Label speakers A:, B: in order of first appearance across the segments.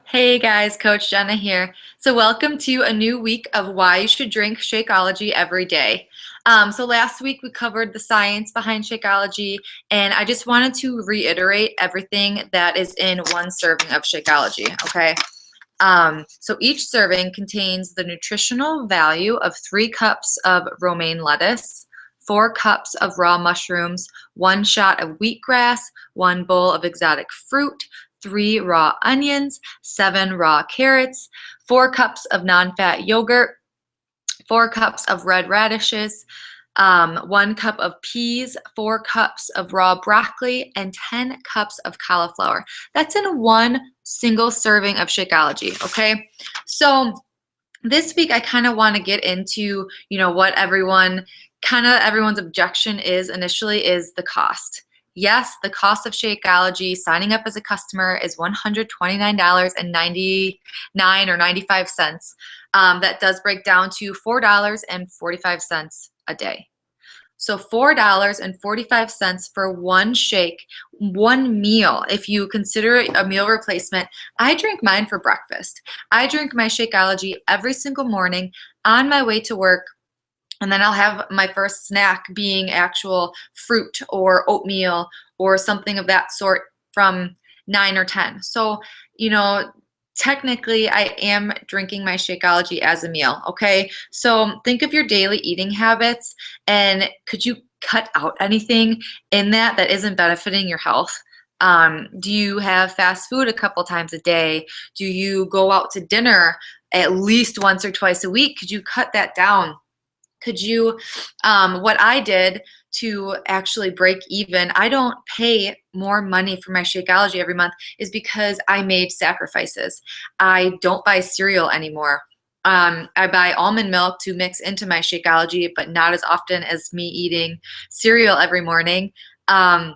A: Hey guys, Coach Jenna here. So welcome to a new week of why you should drink Shakeology every day. So last week we covered the science behind Shakeology, and I just wanted to reiterate everything that is in one serving of Shakeology, okay? So each serving contains the nutritional value of 3 cups of romaine lettuce, 4 cups of raw mushrooms, 1 shot of wheatgrass, 1 bowl of exotic fruit, 3 raw onions, 7 raw carrots, 4 cups of non-fat yogurt, 4 cups of red radishes, 1 cup of peas, 4 cups of raw broccoli, and 10 cups of cauliflower. That's in one single serving of Shakeology, okay? So this week I kind of want to get into, what everyone's objection is initially is the cost. Yes, the cost of Shakeology, signing up as a customer, is $129.99 or 95 cents. That does break down to $4.45 a day. So $4.45 for one shake, one meal. If you consider it a meal replacement, I drink mine for breakfast. I drink my Shakeology every single morning on my way to work, and then I'll have my first snack being actual fruit or oatmeal or something of that sort from 9 or 10. So, technically I am drinking my Shakeology as a meal, okay? So think of your daily eating habits, and could you cut out anything in that isn't benefiting your health? Do you have fast food a couple times a day? Do you go out to dinner at least once or twice a week? Could you cut that down? Could you, what I did to actually break even, I don't pay more money for my Shakeology every month, is because I made sacrifices. I don't buy cereal anymore. I buy almond milk to mix into my Shakeology, but not as often as me eating cereal every morning. I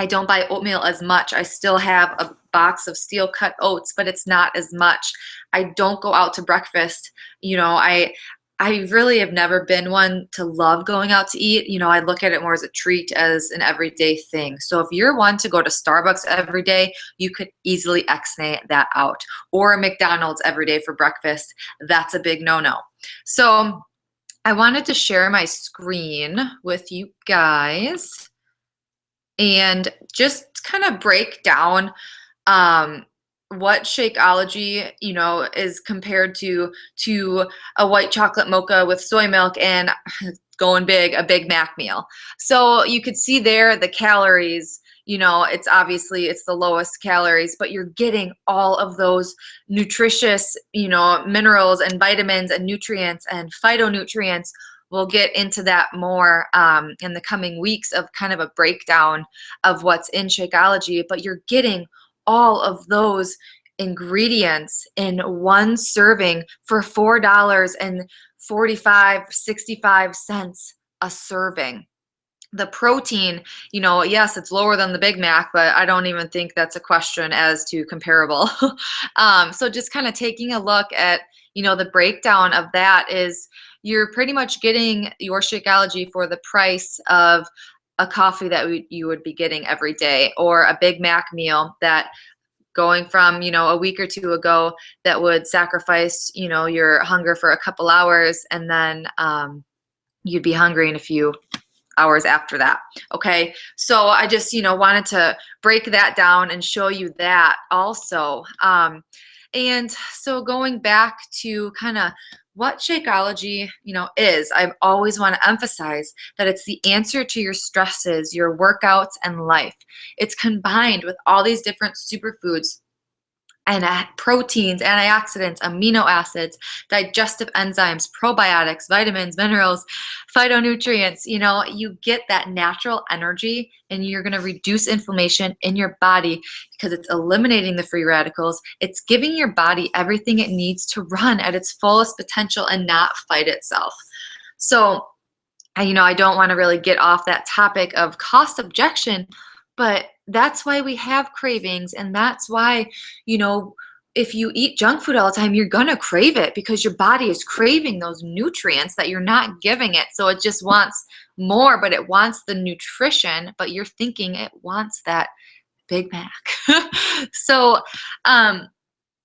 A: don't buy oatmeal as much. I still have a box of steel cut oats, but it's not as much. I don't go out to breakfast. I really have never been one to love going out to eat. I look at it more as a treat, as an everyday thing. So if you're one to go to Starbucks every day, you could easily X-nay that out. Or a McDonald's every day for breakfast. That's a big no-no. So I wanted to share my screen with you guys and just kind of break down what Shakeology, is compared to a white chocolate mocha with soy milk and going big, a Big Mac meal. So you could see there the calories, it's the lowest calories, but you're getting all of those nutritious, minerals and vitamins and nutrients and phytonutrients. We'll get into that more in the coming weeks of kind of a breakdown of what's in Shakeology, but you're getting all of those ingredients in one serving for $4.65 a serving. The protein, yes, it's lower than the Big Mac, but I don't even think that's a question as to comparable. So just kind of taking a look at, the breakdown of that is you're pretty much getting your Shakeology for the price of a coffee that you would be getting every day, or a Big Mac meal that going from, a week or two ago that would sacrifice, your hunger for a couple hours, and then you'd be hungry in a few hours after that. Okay, so I just wanted to break that down and show you that also. And so going back to kind of what Shakeology is, I always want to emphasize that it's the answer to your stresses, your workouts, and life. It's combined with all these different superfoods and proteins, antioxidants, amino acids, digestive enzymes, probiotics, vitamins, minerals, phytonutrients. You get that natural energy, and you're going to reduce inflammation in your body because it's eliminating the free radicals. It's giving your body everything it needs to run at its fullest potential and not fight itself. So, I don't want to really get off that topic of cost objection, but that's why we have cravings, and that's why, if you eat junk food all the time, you're gonna crave it because your body is craving those nutrients that you're not giving it. So it just wants more, but it wants the nutrition, but you're thinking it wants that Big Mac. So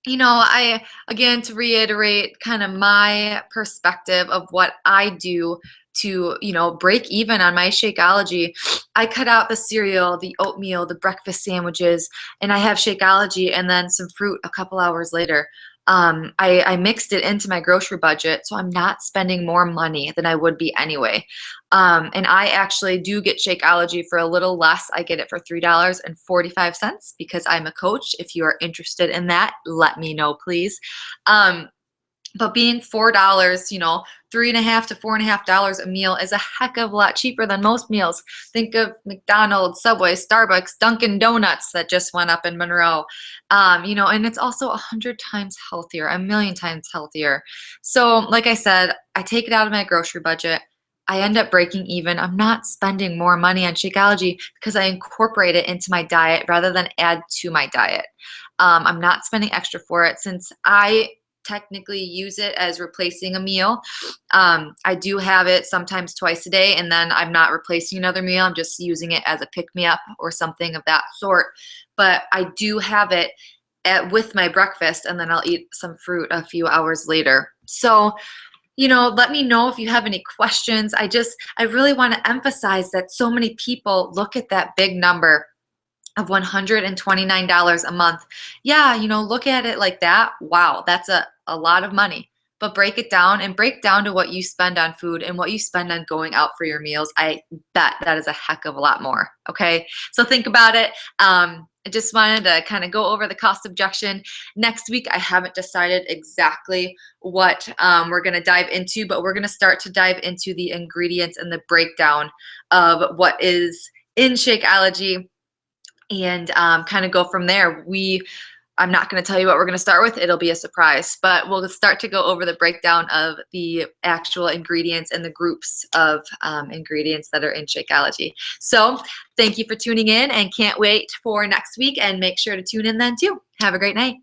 A: Again, to reiterate kind of my perspective of what I do to, break even on my Shakeology, I cut out the cereal, the oatmeal, the breakfast sandwiches, and I have Shakeology and then some fruit a couple hours later. I mixed it into my grocery budget, so I'm not spending more money than I would be anyway. And I actually do get Shakeology for a little less. I get it for $3.45 because I'm a coach. If you are interested in that, let me know, please. Um, but being $4, 3.5 to $4.50 a meal is a heck of a lot cheaper than most meals. Think of McDonald's, Subway, Starbucks, Dunkin' Donuts that just went up in Monroe. And it's also 100 times healthier, a million times healthier. So, like I said, I take it out of my grocery budget. I end up breaking even. I'm not spending more money on Shakeology because I incorporate it into my diet rather than add to my diet. I'm not spending extra for it since I technically use it as replacing a meal. I do have it sometimes twice a day, and then I'm not replacing another meal. I'm just using it as a pick-me-up or something of that sort. But I do have it with my breakfast, and then I'll eat some fruit a few hours later. So, let me know if you have any questions. I really want to emphasize that so many people look at that big number of $129 a month. Yeah, look at it like that. Wow, that's a lot of money. But break it down and break down to what you spend on food and what you spend on going out for your meals. I bet that is a heck of a lot more. Okay, so think about it. I just wanted to kind of go over the cost objection. Next week, I haven't decided exactly what we're going to dive into, but we're going to start to dive into the ingredients and the breakdown of what is in Shakeology and kind of go from there. I'm not going to tell you what we're going to start with. It'll be a surprise, but we'll start to go over the breakdown of the actual ingredients and the groups of ingredients that are in Shakeology. So thank you for tuning in and can't wait for next week, and make sure to tune in then too. Have a great night.